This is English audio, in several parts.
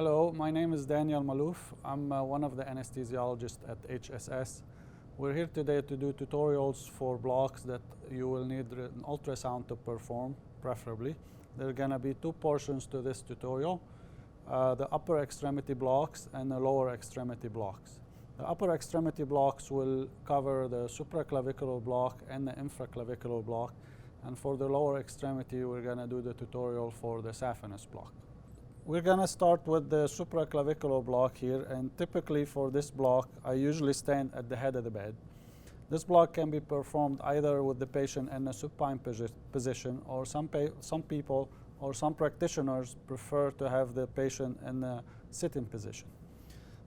Hello, my name is Daniel Maalouf. I'm one of the anesthesiologists at HSS. We're here today to do tutorials for blocks that you will need an ultrasound to perform, preferably. There are going to be two portions to this tutorial, the upper extremity blocks and the lower extremity blocks. The upper extremity blocks will cover the supraclavicular block and the infraclavicular block. And for the lower extremity, we're going to do the tutorial for the saphenous block. We're going to start with the supraclavicular block here, and typically for this block, I usually stand at the head of the bed. This block can be performed either with the patient in a supine position, or some people or some practitioners prefer to have the patient in a sitting position.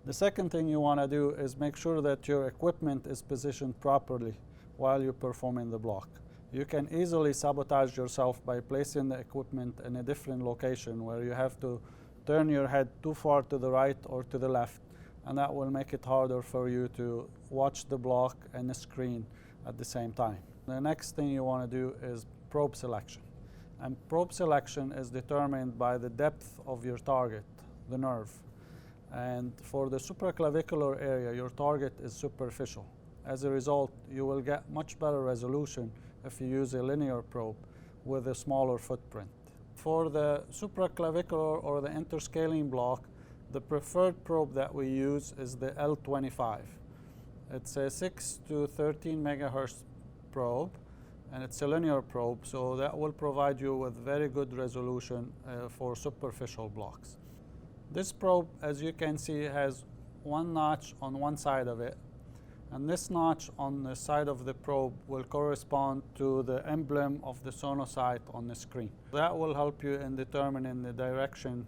The second thing you want to do is make sure that your equipment is positioned properly while you're performing the block. You can easily sabotage yourself by placing the equipment in a different location where you have to turn your head too far to the right or to the left, and that will make it harder for you to watch the block and the screen at the same time. The next thing you want to do is probe selection. And probe selection is determined by the depth of your target, the nerve. And for the supraclavicular area, your target is superficial. As a result, you will get much better resolution if you use a linear probe with a smaller footprint. For the supraclavicular or the interscalene block, the preferred probe that we use is the L25. It's a 6 to 13 megahertz probe, and it's a linear probe, so that will provide you with very good resolution for superficial blocks. This probe, as you can see, has one notch on one side of it, and this notch on the side of the probe will correspond to the emblem of the sonocyte on the screen. That will help you in determining the direction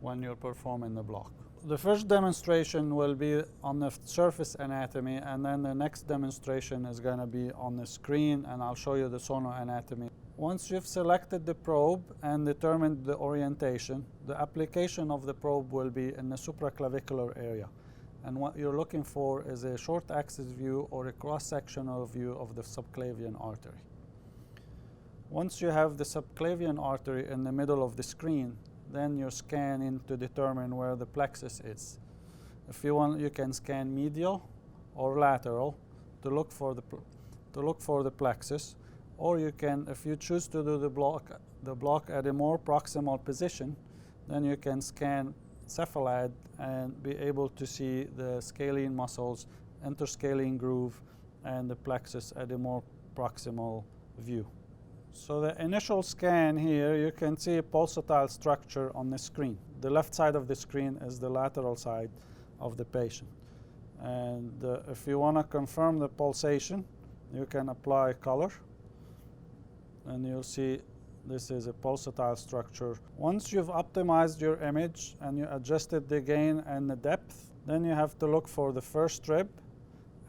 when you're performing the block. The first demonstration will be on the surface anatomy, and then the next demonstration is going to be on the screen, and I'll show you the sono anatomy. Once you've selected the probe and determined the orientation, the application of the probe will be in the supraclavicular area. And what you're looking for is a short axis view or a cross-sectional view of the subclavian artery. Once you have the subclavian artery in the middle of the screen, then you're scanning to determine where the plexus is. If you want, you can scan medial or lateral to look for the plexus, or you can, if you choose to do the block at a more proximal position, then you can scan cephalad and be able to see the scalene muscles, interscalene groove, and the plexus at a more proximal view. So the initial scan here, you can see a pulsatile structure on the screen. The left side of the screen is the lateral side of the patient. And if you want to confirm the pulsation, you can apply color, and you'll see this is a pulsatile structure. Once you've optimized your image and you adjusted the gain and the depth, then you have to look for the first rib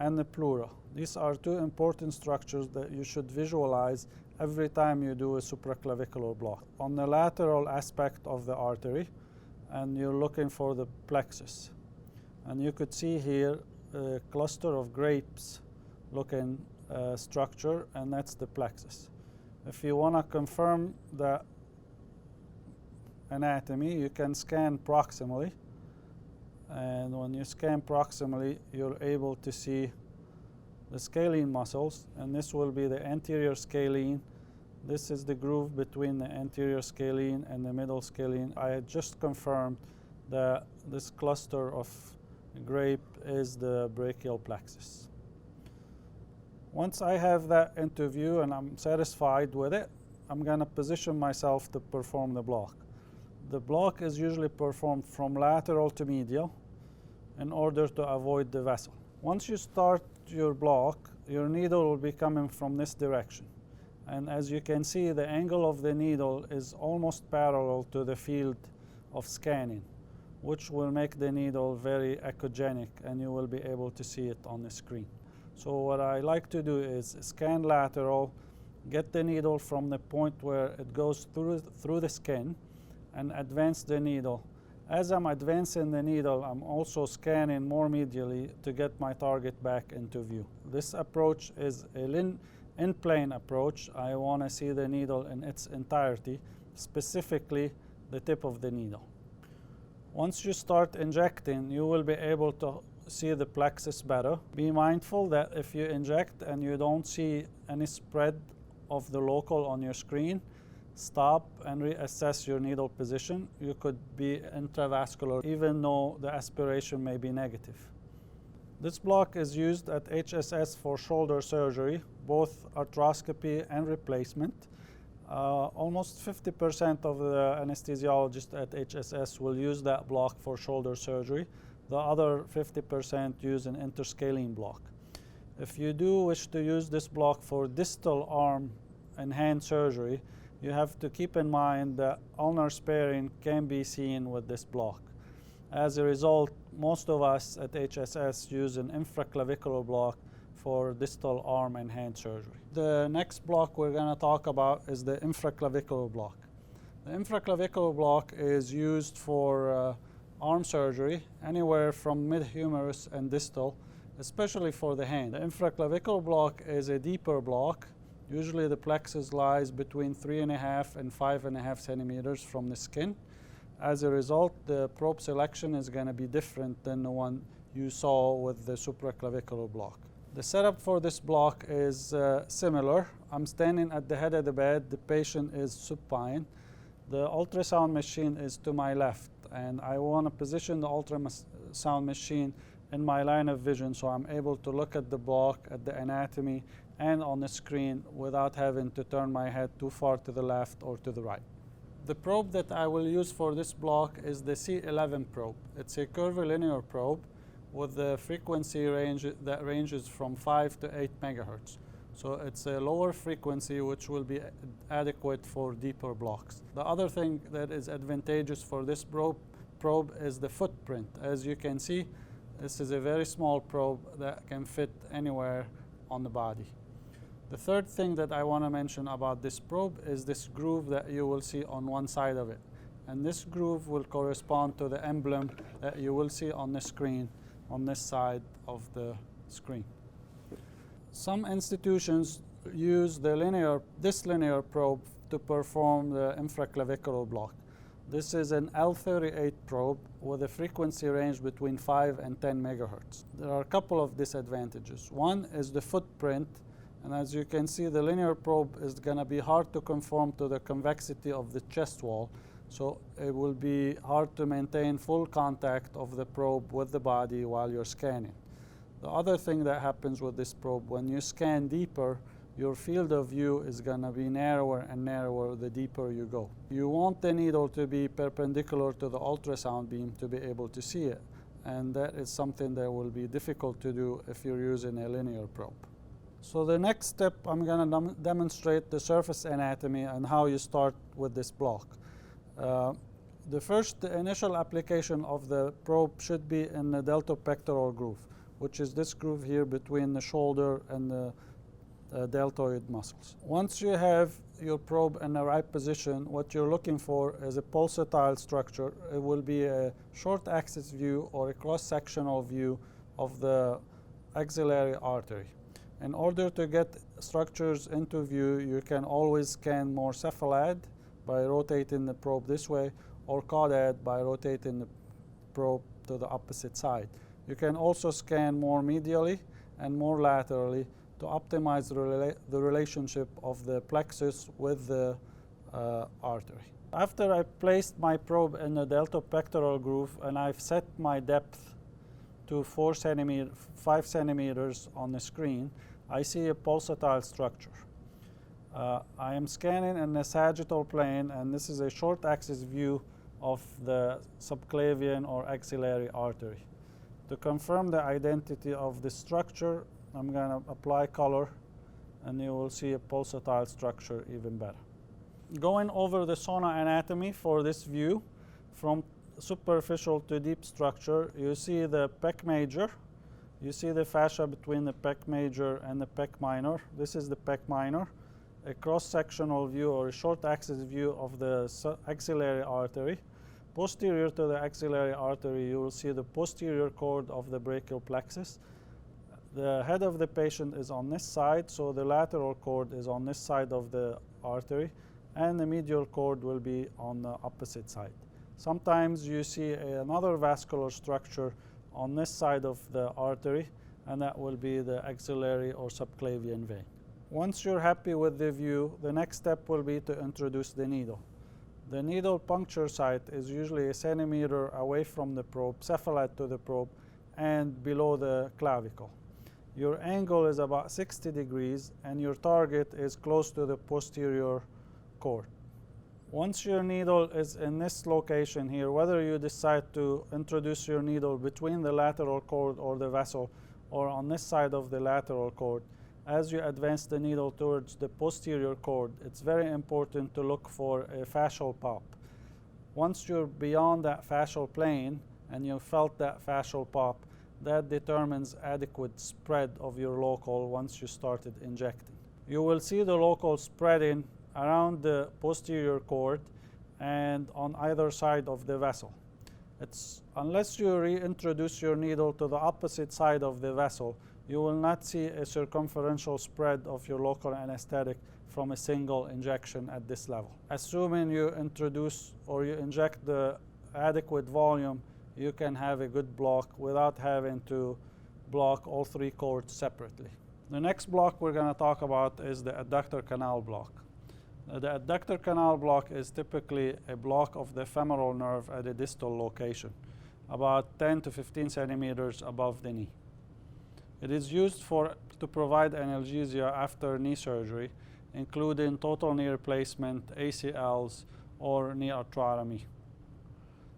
and the pleura. These are two important structures that you should visualize every time you do a supraclavicular block. On the lateral aspect of the artery, and you're looking for the plexus. And you could see here a cluster of grapes looking structure, and that's the plexus. If you want to confirm the anatomy, you can scan proximally. And when you scan proximally, you're able to see the scalene muscles, and this will be the anterior scalene. This is the groove between the anterior scalene and the middle scalene. I had just confirmed that this cluster of grape is the brachial plexus. Once I have that into view and I'm satisfied with it, I'm going to position myself to perform the block. The block is usually performed from lateral to medial in order to avoid the vessel. Once you start your block, your needle will be coming from this direction. And as you can see, the angle of the needle is almost parallel to the field of scanning, which will make the needle very echogenic, and you will be able to see it on the screen. So what I like to do is scan lateral, get the needle from the point where it goes through the skin, and advance the needle. As I'm advancing the needle, I'm also scanning more medially to get my target back into view. This approach is an in-plane approach. I want to see the needle in its entirety, specifically the tip of the needle. Once you start injecting, you will be able to see the plexus better. Be mindful that if you inject and you don't see any spread of the local on your screen, stop and reassess your needle position. You could be intravascular even though the aspiration may be negative. This block is used at HSS for shoulder surgery, both arthroscopy and replacement. Almost 50% of the anesthesiologists at HSS will use that block for shoulder surgery. The other 50% use an interscalene block. If you do wish to use this block for distal arm and hand surgery, you have to keep in mind that ulnar sparing can be seen with this block. As a result, most of us at HSS use an infraclavicular block for distal arm and hand surgery. The next block we're going to talk about is the infraclavicular block. The infraclavicular block is used for arm surgery anywhere from mid-humerus and distal, especially for the hand. The infraclavicular block is a deeper block. Usually the plexus lies between 3.5 and 5.5 centimeters from the skin. As a result, the probe selection is going to be different than the one you saw with the supraclavicular block. The setup for this block is similar. I'm standing at the head of the bed. The patient is supine. The ultrasound machine is to my left, and I want to position the ultrasound machine in my line of vision so I'm able to look at the block, at the anatomy, and on the screen without having to turn my head too far to the left or to the right. The probe that I will use for this block is the C11 probe. It's a curvilinear probe with the frequency range that ranges from 5 to 8 megahertz. So it's a lower frequency which will be adequate for deeper blocks. The other thing that is advantageous for this probe is the footprint. As you can see, this is a very small probe that can fit anywhere on the body. The third thing that I want to mention about this probe is this groove that you will see on one side of it. And this groove will correspond to the emblem that you will see on the screen on this side of the screen. Some institutions use this linear probe to perform the infraclavicular block. This is an L38 probe with a frequency range between 5 and 10 megahertz. There are a couple of disadvantages. One is the footprint, and as you can see, the linear probe is going to be hard to conform to the convexity of the chest wall, so it will be hard to maintain full contact of the probe with the body while you're scanning. The other thing that happens with this probe, when you scan deeper, your field of view is going to be narrower and narrower the deeper you go. You want the needle to be perpendicular to the ultrasound beam to be able to see it, and that is something that will be difficult to do if you're using a linear probe. So the next step, I'm going to demonstrate the surface anatomy and how you start with this block. The initial application of the probe should be in the deltopectoral groove, which is this groove here between the shoulder and the deltoid muscles. Once you have your probe in the right position, what you're looking for is a pulsatile structure. It will be a short axis view or a cross-sectional view of the axillary artery. In order to get structures into view, you can always scan more cephalad by rotating the probe this way, or caudad by rotating the probe to the opposite side. You can also scan more medially and more laterally to optimize the relationship of the plexus with the artery. After I placed my probe in the deltopectoral groove and I've set my depth to 5 centimeters on the screen, I see a pulsatile structure. I am scanning in the sagittal plane, and this is a short axis view of the subclavian or axillary artery. To confirm the identity of the structure, I'm going to apply color, and you will see a pulsatile structure even better. Going over the sona anatomy for this view, from superficial to deep structure, you see the pec major. You see the fascia between the pec major and the pec minor. This is the pec minor. A cross-sectional view or a short axis view of the axillary artery. Posterior to the axillary artery, you will see the posterior cord of the brachial plexus. The head of the patient is on this side, so the lateral cord is on this side of the artery, and the medial cord will be on the opposite side. Sometimes you see another vascular structure on this side of the artery, and that will be the axillary or subclavian vein. Once you're happy with the view, the next step will be to introduce the needle. The needle puncture site is usually a centimeter away from the probe, cephalad to the probe, and below the clavicle. Your angle is about 60 degrees, and your target is close to the posterior cord. Once your needle is in this location here, whether you decide to introduce your needle between the lateral cord or the vessel, or on this side of the lateral cord, as you advance the needle towards the posterior cord, it's very important to look for a fascial pop. Once you're beyond that fascial plane and you felt that fascial pop, that determines adequate spread of your local once you started injecting. You will see the local spreading around the posterior cord and on either side of the vessel. Unless you reintroduce your needle to the opposite side of the vessel, you will not see a circumferential spread of your local anesthetic from a single injection at this level. Assuming you introduce or you inject the adequate volume, you can have a good block without having to block all three cords separately. The next block we're going to talk about is the adductor canal block. The adductor canal block is typically a block of the femoral nerve at a distal location, about 10 to 15 centimeters above the knee. It is used to provide analgesia after knee surgery, including total knee replacement, ACLs, or knee arthrotomy.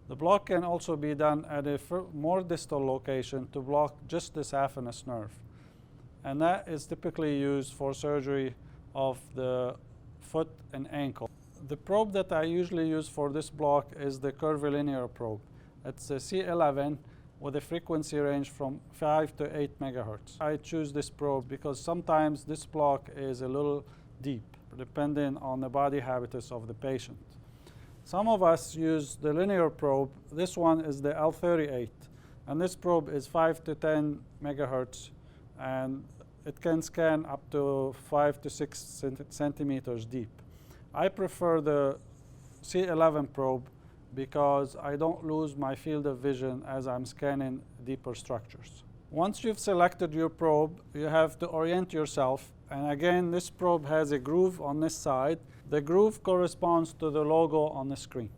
The block can also be done at a more distal location to block just the saphenous nerve, and that is typically used for surgery of the foot and ankle. The probe that I usually use for this block is the curvilinear probe. It's a C11 with a frequency range from 5 to 8 megahertz. I choose this probe because sometimes this block is a little deep, depending on the body habitus of the patient. Some of us use the linear probe. This one is the L38, and this probe is 5 to 10 megahertz, and it can scan up to 5 to 6 centimeters deep. I prefer the C11 probe because I don't lose my field of vision as I'm scanning deeper structures. Once you've selected your probe, you have to orient yourself, and again, this probe has a groove on this side. The groove corresponds to the logo on the screen.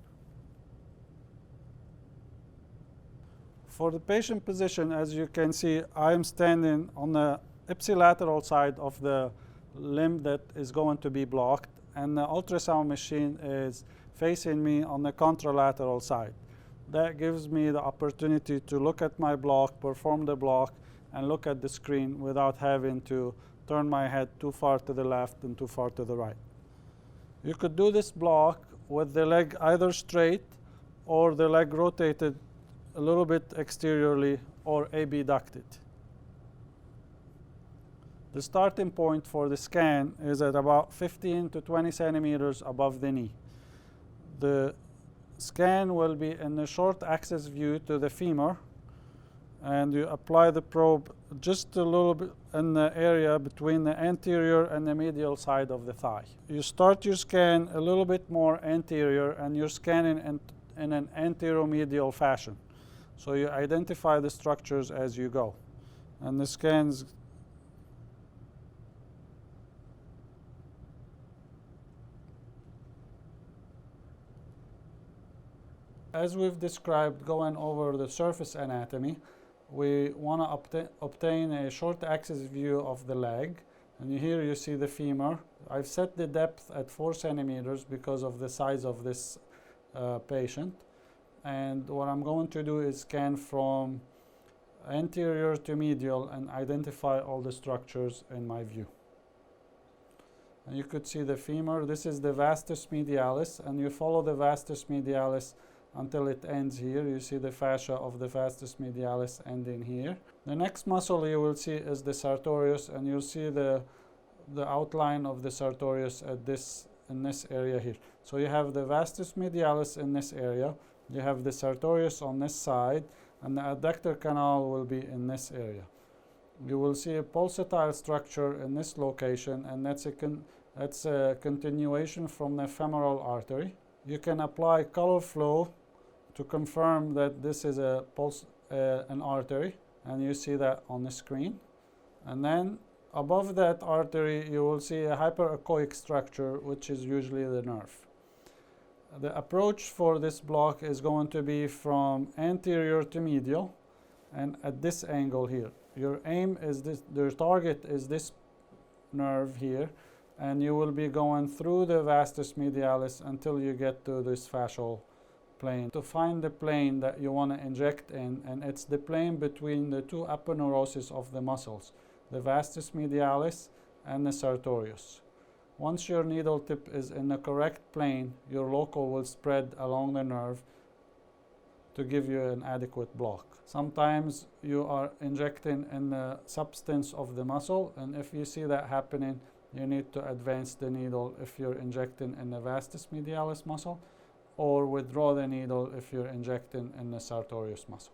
For the patient position, as you can see, I am standing on the ipsilateral side of the limb that is going to be blocked, and the ultrasound machine is facing me on the contralateral side. That gives me the opportunity to look at my block, perform the block, and look at the screen without having to turn my head too far to the left and too far to the right. You could do this block with the leg either straight or the leg rotated a little bit exteriorly or abducted. The starting point for the scan is at about 15 to 20 centimeters above the knee. The scan will be in the short axis view to the femur, and you apply the probe just a little bit in the area between the anterior and the medial side of the thigh. You start your scan a little bit more anterior, and you're scanning in an anteromedial fashion. So you identify the structures as you go. And the scans as we've described, going over the surface anatomy, we want to obtain a short axis view of the leg. And here you see the femur. I've set the depth at 4 centimeters because of the size of this patient. And what I'm going to do is scan from anterior to medial and identify all the structures in my view. And you could see the femur. This is the vastus medialis, and you follow the vastus medialis until it ends here. You see the fascia of the vastus medialis ending here. The next muscle you will see is the sartorius, and you'll see the outline of the sartorius in this area here. So you have the vastus medialis in this area, you have the sartorius on this side, and the adductor canal will be in this area. You will see a pulsatile structure in this location, and that's a continuation from the femoral artery. You can apply color flow to confirm that this is a pulse, an artery, and you see that on the screen. And then above that artery, you will see a hyperechoic structure, which is usually the nerve. The approach for this block is going to be from anterior to medial, and at this angle here. Your aim is this, your target is this nerve here, and you will be going through the vastus medialis until you get to this fascial plane. To find the plane that you want to inject in, and it's the plane between the two aponeuroses of the muscles, the vastus medialis and the sartorius. Once your needle tip is in the correct plane, your local will spread along the nerve to give you an adequate block. Sometimes you are injecting in the substance of the muscle, and if you see that happening, you need to advance the needle if you're injecting in the vastus medialis muscle, or withdraw the needle if you're injecting in the sartorius muscle.